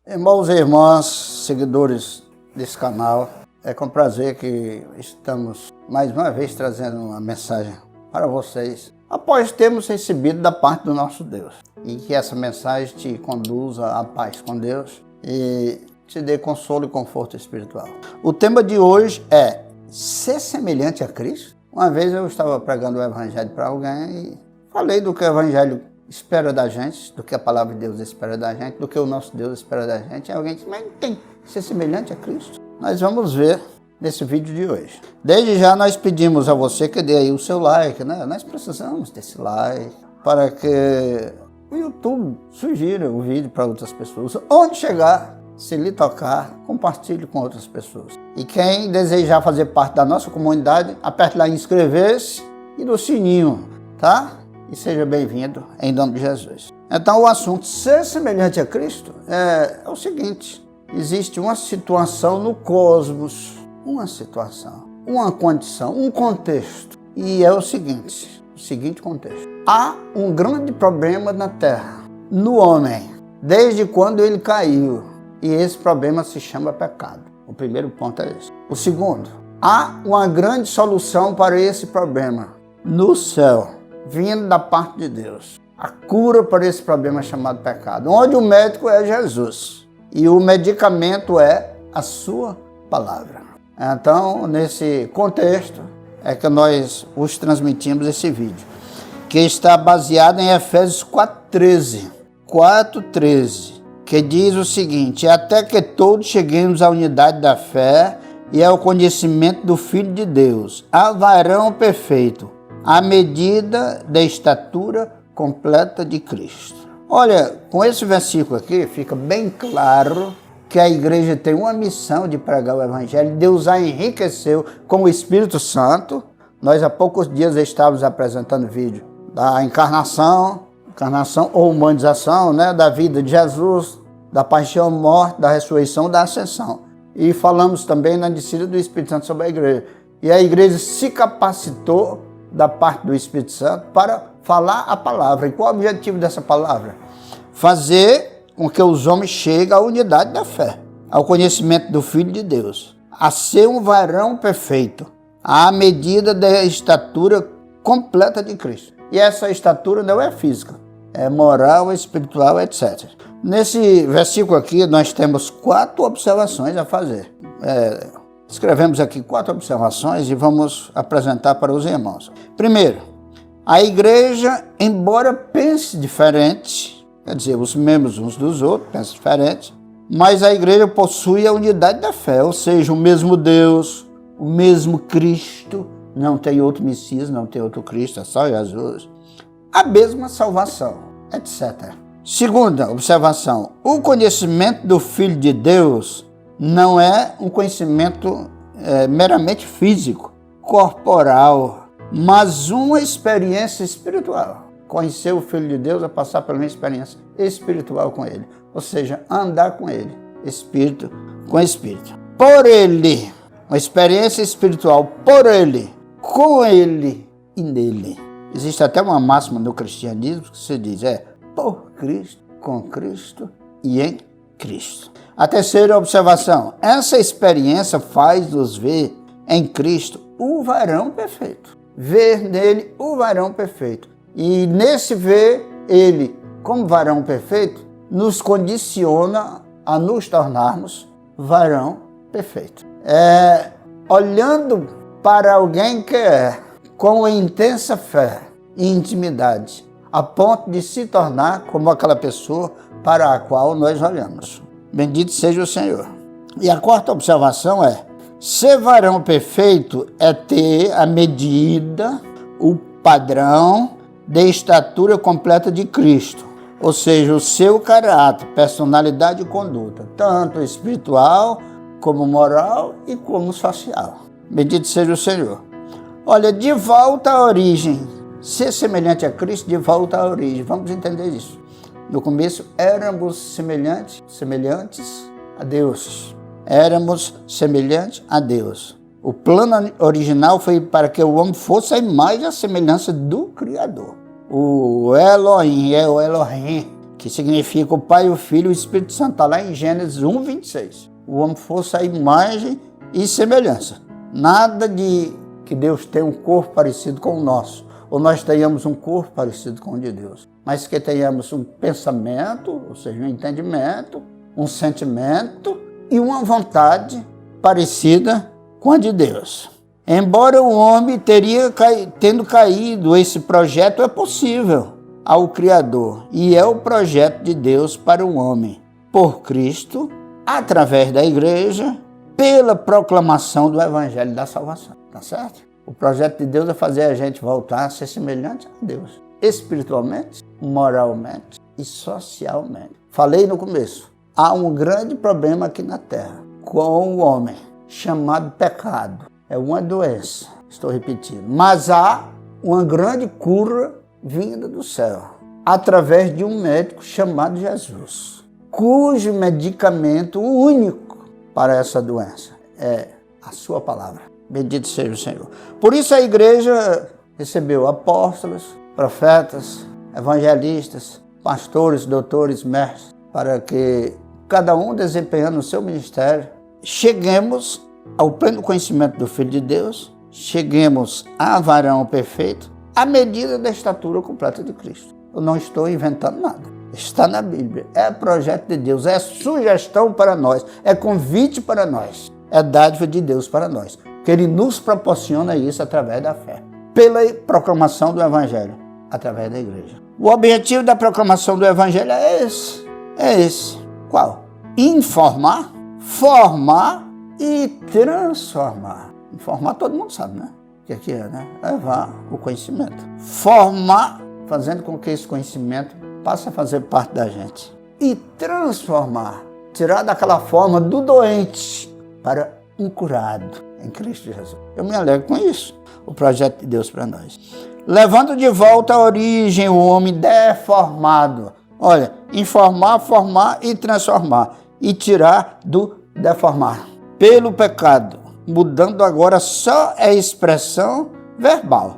Irmãos e irmãs, seguidores desse canal, é com prazer que estamos mais uma vez trazendo uma mensagem para vocês, após termos recebido da parte do nosso Deus. E que essa mensagem te conduza à paz com Deus e te dê consolo e conforto espiritual. O tema de hoje é ser semelhante a Cristo. Uma vez eu estava pregando o Evangelho para alguém e falei do que o Evangelho espera da gente, do que a palavra de Deus espera da gente, do que o nosso Deus espera da gente. E alguém disse, mas não tem que ser semelhante a Cristo. Nós vamos ver nesse vídeo de hoje. Desde já nós pedimos a você que dê aí o seu like, né? Nós precisamos desse like para que o YouTube sugira o vídeo para outras pessoas. Onde chegar, se lhe tocar, compartilhe com outras pessoas. E quem desejar fazer parte da nossa comunidade, aperte lá em inscrever-se e no sininho, tá? E seja bem-vindo em nome de Jesus. Então o assunto ser semelhante a Cristo é o seguinte: existe uma situação no cosmos, uma condição, um contexto. E é o seguinte contexto. Há um grande problema na Terra, no homem, desde quando ele caiu. E esse problema se chama pecado. O primeiro ponto é esse. O segundo, há uma grande solução para esse problema no céu, vindo da parte de Deus. A cura para esse problema chamado pecado, onde o médico é Jesus e o medicamento é a sua palavra. Então, nesse contexto, é que nós os transmitimos esse vídeo, que está baseado em Efésios 4:13, que diz o seguinte: até que todos cheguemos à unidade da fé e ao conhecimento do Filho de Deus, a varão perfeito, à medida da estatura completa de Cristo. Olha, com esse versículo aqui fica bem claro que a igreja tem uma missão de pregar o Evangelho. Deus a enriqueceu com o Espírito Santo. Nós há poucos dias estávamos apresentando vídeo da encarnação ou humanização, né, da vida de Jesus, da paixão, morte, da ressurreição, da ascensão. E falamos também na descida do Espírito Santo sobre a igreja. E a igreja se capacitou da parte do Espírito Santo para falar a palavra. E qual é o objetivo dessa palavra? Fazer com que os homens cheguem à unidade da fé, ao conhecimento do Filho de Deus, a ser um varão perfeito, à medida da estatura completa de Cristo. E essa estatura não é física, é moral, espiritual, etc. Nesse versículo aqui nós temos 4 observações a fazer. Escrevemos aqui 4 observações e vamos apresentar para os irmãos. Primeiro, a igreja, embora pense diferente, quer dizer, os membros uns dos outros pensam diferente, mas a igreja possui a unidade da fé, ou seja, o mesmo Deus, o mesmo Cristo, não tem outro Messias, não tem outro Cristo, é só Jesus, a mesma salvação, etc. Segunda observação, o conhecimento do Filho de Deus não é um conhecimento meramente físico, corporal, mas uma experiência espiritual. Conhecer o Filho de Deus é passar por uma experiência espiritual com Ele, ou seja, andar com Ele, espírito com espírito. Por Ele, uma experiência espiritual por Ele, com Ele e nele. Existe até uma máxima no cristianismo que se diz, por Cristo, com Cristo e em Cristo. A terceira observação, essa experiência faz-nos ver em Cristo o varão perfeito. Ver nele o varão perfeito. E nesse ver ele como varão perfeito, nos condiciona a nos tornarmos varão perfeito. Olhando para alguém que com intensa fé e intimidade, a ponto de se tornar como aquela pessoa para a qual nós olhamos. Bendito seja o Senhor. E a quarta observação é, ser varão perfeito é ter a medida, o padrão de estatura completa de Cristo, ou seja, o seu caráter, personalidade e conduta, tanto espiritual, como moral e como social. Bendito seja o Senhor. Olha, de volta à origem, ser semelhante a Cristo, de volta à origem, vamos entender isso. No começo éramos semelhantes a Deus. Éramos semelhantes a Deus. O plano original foi para que o homem fosse a imagem e a semelhança do Criador. O Elohim é o Elohim, que significa o Pai, o Filho e o Espírito Santo. Está lá em Gênesis 1, 26. O homem fosse a imagem e semelhança. Nada de que Deus tenha um corpo parecido com o nosso, ou nós tenhamos um corpo parecido com o de Deus, mas que tenhamos um pensamento, ou seja, um entendimento, um sentimento e uma vontade parecida com a de Deus. Embora o homem tendo caído, esse projeto é possível ao Criador, e é o projeto de Deus para o homem, por Cristo, através da igreja, pela proclamação do Evangelho da salvação. Tá certo? O projeto de Deus é fazer a gente voltar a ser semelhante a Deus, espiritualmente, moralmente e socialmente. Falei no começo, há um grande problema aqui na Terra com o homem, chamado pecado. É uma doença, estou repetindo. Mas há uma grande cura vinda do céu, através de um médico chamado Jesus, cujo medicamento único para essa doença é a sua palavra. Bendito seja o Senhor. Por isso a igreja recebeu apóstolos, profetas, evangelistas, pastores, doutores, mestres, para que cada um desempenhando o seu ministério, cheguemos ao pleno conhecimento do Filho de Deus, cheguemos a varão perfeito, à medida da estatura completa de Cristo. Eu não estou inventando nada. Está na Bíblia. É projeto de Deus, é sugestão para nós, é convite para nós, é dádiva de Deus para nós, que Ele nos proporciona isso através da fé, pela proclamação do Evangelho, através da igreja. O objetivo da proclamação do Evangelho é esse. Qual? Informar, formar e transformar. Informar todo mundo sabe, né? O que é, né? Levar o conhecimento. Formar, fazendo com que esse conhecimento passe a fazer parte da gente. E transformar, tirar daquela forma do doente para um curado em Cristo Jesus. Eu me alegro com isso, o projeto de Deus para nós. Levando de volta à origem o homem deformado. Olha, informar, formar e transformar. E tirar do deformar. Pelo pecado, mudando agora só a expressão verbal.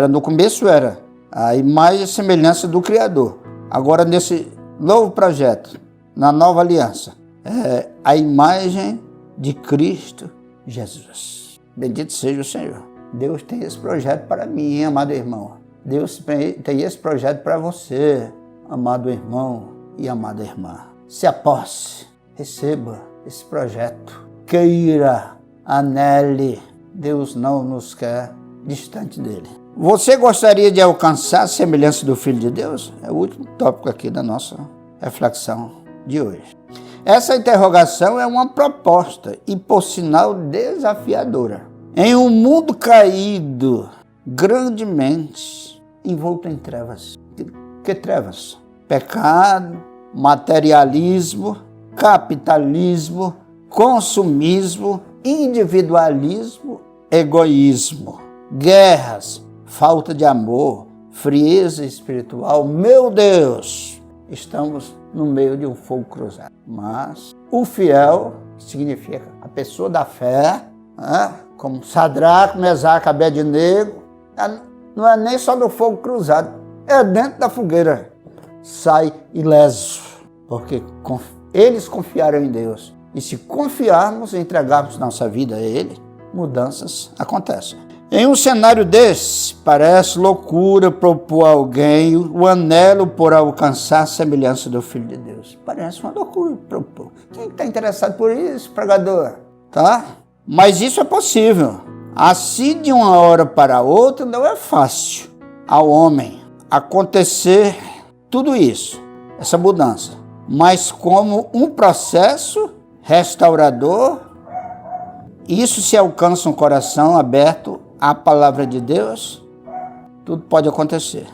No começo era a imagem e semelhança do Criador. Agora nesse novo projeto, na nova aliança, é a imagem de Cristo Jesus. Bendito seja o Senhor. Deus tem esse projeto para mim, amado irmão. Deus tem esse projeto para você, amado irmão e amada irmã. Se aposse, receba esse projeto. Queira, anele. Deus não nos quer distante dele. Você gostaria de alcançar a semelhança do Filho de Deus? É o último tópico aqui da nossa reflexão de hoje. Essa interrogação é uma proposta e, por sinal, desafiadora. Em um mundo caído, grandemente envolto em trevas. Que trevas? Pecado, materialismo, capitalismo, consumismo, individualismo, egoísmo, guerras, falta de amor, frieza espiritual. Meu Deus, estamos no meio de um fogo cruzado. Mas o fiel, que significa a pessoa da fé, como Sadraque, Mesaque, Abednego, não é nem só no fogo cruzado, é dentro da fogueira. Sai ileso, porque eles confiaram em Deus. E se confiarmos e entregarmos nossa vida a Ele, mudanças acontecem. Em um cenário desse, parece loucura propor a alguém o anelo por alcançar a semelhança do Filho de Deus. Parece uma loucura propor. Quem está interessado por isso, pregador? Tá? Mas isso é possível. Assim, de uma hora para outra, não é fácil ao homem acontecer tudo isso, essa mudança. Mas como um processo restaurador, isso se alcança um coração aberto à palavra de Deus, tudo pode acontecer.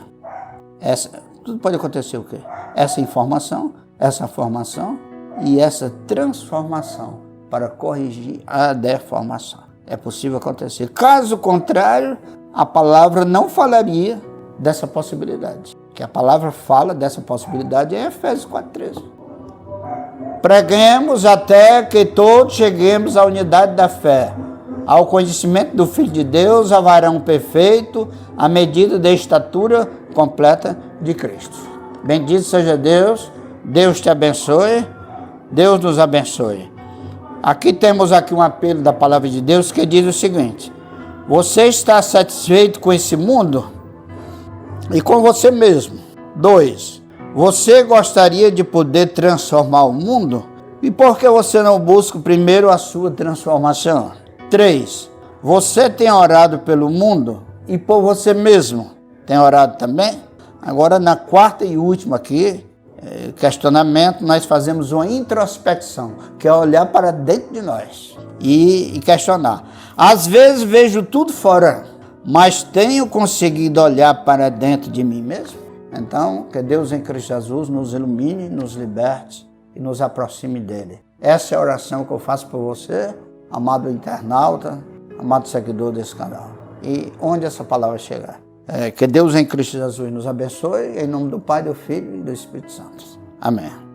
Tudo pode acontecer o quê? Essa informação, essa formação e essa transformação para corrigir a deformação. É possível acontecer. Caso contrário, a palavra não falaria dessa possibilidade. Que a palavra fala dessa possibilidade em Efésios 4:13. Preguemos até que todos cheguemos à unidade da fé, ao conhecimento do Filho de Deus, ao varão perfeito, à medida da estatura completa de Cristo. Bendito seja Deus Deus te abençoe. Deus nos abençoe. Aqui temos um apelo da palavra de Deus que diz o seguinte: você está satisfeito com esse mundo e com você mesmo? 2. Você gostaria de poder transformar o mundo? E por que você não busca primeiro a sua transformação? 3. Você tem orado pelo mundo e por você mesmo? Tem orado também? Agora, na quarta e última aqui, questionamento, nós fazemos uma introspecção, que é olhar para dentro de nós e questionar. Às vezes vejo tudo fora, mas tenho conseguido olhar para dentro de mim mesmo? Então, que Deus em Cristo Jesus nos ilumine, nos liberte e nos aproxime dele. Essa é a oração que eu faço por você, amado internauta, amado seguidor desse canal. E onde essa palavra chegar. Que Deus em Cristo Jesus nos abençoe, em nome do Pai, do Filho e do Espírito Santo. Amém.